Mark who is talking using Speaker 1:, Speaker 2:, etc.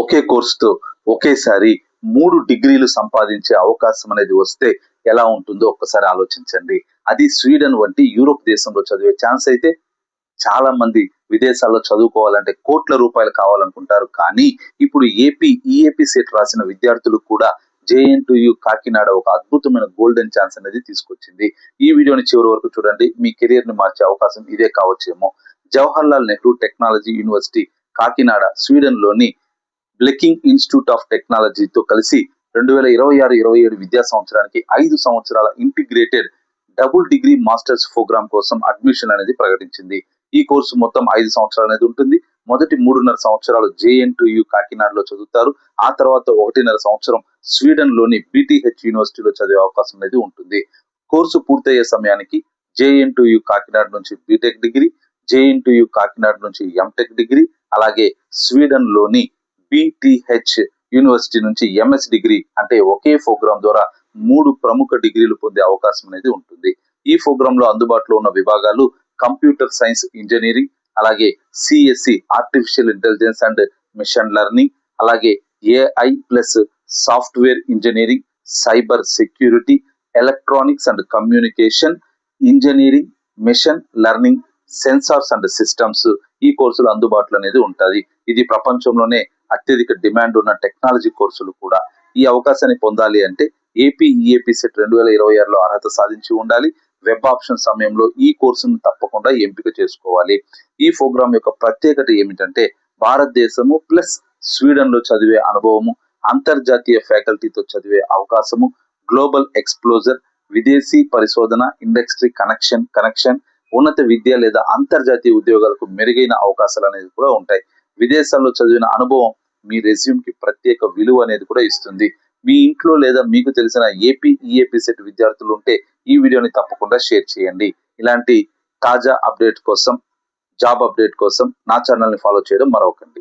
Speaker 1: ఒకే కోర్సుతో ఒకేసారి 3 డిగ్రీలు సంపాదించే అవకాశం అనేది వస్తే ఎలా ఉంటుందో ఒక్కసారి ఆలోచించండి. అది స్వీడన్ వంటి యూరోప్ దేశంలో చదివే ఛాన్స్ అయితే చాలా మంది విదేశాల్లో చదువుకోవాలంటే కోట్ల రూపాయలు కావాలనుకుంటారు. కానీ ఇప్పుడు ఈఏపీ సెట్ రాసిన విద్యార్థులు కూడా జేఎన్టీయు కాకినాడ ఒక అద్భుతమైన గోల్డెన్ ఛాన్స్ అనేది తీసుకొచ్చింది. ఈ వీడియోని చివరి వరకు చూడండి. మీ కెరియర్ ని మార్చే అవకాశం ఇదే కావచ్చేమో. Jawaharlal Nehru technology university Kakinada Sweden లోని బ్లెకింగ్ ఇన్స్టిట్యూట్ ఆఫ్ టెక్నాలజీతో కలిసి 2026-27 విద్యా సంవత్సరానికి 5 సంవత్సరాల integrated double degree masters programme కోసం అడ్మిషన్ అనేది ప్రకటించింది. ఈ కోర్సు మొత్తం 5 సంవత్సరాలు అనేది ఉంటుంది. మొదటి 3.5 సంవత్సరాలు జేఎన్టీయు కాకినాడలో చదువుతారు. ఆ తర్వాత 1.5 సంవత్సరం స్వీడన్ లోని బీటీహెచ్ యూనివర్సిటీలో చదివే అవకాశం అనేది ఉంటుంది. కోర్సు పూర్తయ్యే సమయానికి జేఎన్టీయు కాకినాడ నుంచి బీటెక్ డిగ్రీ, జేఎన్టీయు కాకినాడ నుంచి ఎంటెక్ డిగ్రీ, అలాగే స్వీడన్ లోని బీటీహెచ్ యూనివర్సిటీ నుంచి ఎంఎస్ డిగ్రీ అంటే ఒకే ప్రోగ్రామ్ ద్వారా 3 ప్రముఖ డిగ్రీలు పొందే అవకాశం అనేది ఉంటుంది. ఈ ప్రోగ్రామ్ లో అందుబాటులో ఉన్న విభాగాలు కంప్యూటర్ సైన్స్ ఇంజనీరింగ్, అలాగే CSC artificial intelligence and machine learning, అలాగే AI plus software engineering, cyber security, electronics and communication engineering, machine learning, sensors and systems ఈ కోర్సులు అందుబాటులో అనేది ఉంటుంది. ఇది ప్రపంచంలోనే అత్యధిక డిమాండ్ ఉన్న టెక్నాలజీ కోర్సులు కూడా. ఈ అవకాశాన్ని పొందాలి అంటే ఈఏపీ సెట్ 2026లో అర్హత సాధించి ఉండాలి. వెబ్ ఆప్షన్ సమయంలో ఈ కోర్సును తప్పకుండా ఎంపిక చేసుకోవాలి. ఈ ప్రోగ్రామ్ యొక్క ప్రత్యేకత ఏమిటంటే భారతదేశము ప్లస్ స్వీడన్ లో చదివే అనుభవము, అంతర్జాతీయ ఫ్యాకల్టీతో చదివే అవకాశము, గ్లోబల్ ఎక్స్ప్లోజర్, విదేశీ పరిశోధన, ఇండస్ట్రీ కనెక్షన్, ఉన్నత విద్య లేదా అంతర్జాతీయ ఉద్యోగాలకు మెరుగైన అవకాశాలు అనేది కూడా ఉంటాయి. విదేశాల్లో చదివిన అనుభవం మీ రెజ్యూమ్ కి ప్రత్యేక విలువ అనేది కూడా ఇస్తుంది. మీ ఇంట్లో లేదా మీకు తెలిసిన ఈఏపీ సెట్ విద్యార్థులు ఉంటే ఈ వీడియోని తప్పకుండా షేర్ చేయండి. ఇలాంటి తాజా అప్డేట్ కోసం, జాబ్ అప్డేట్ కోసం నా ఛానల్ ని ఫాలో చేయడం మరవకండి.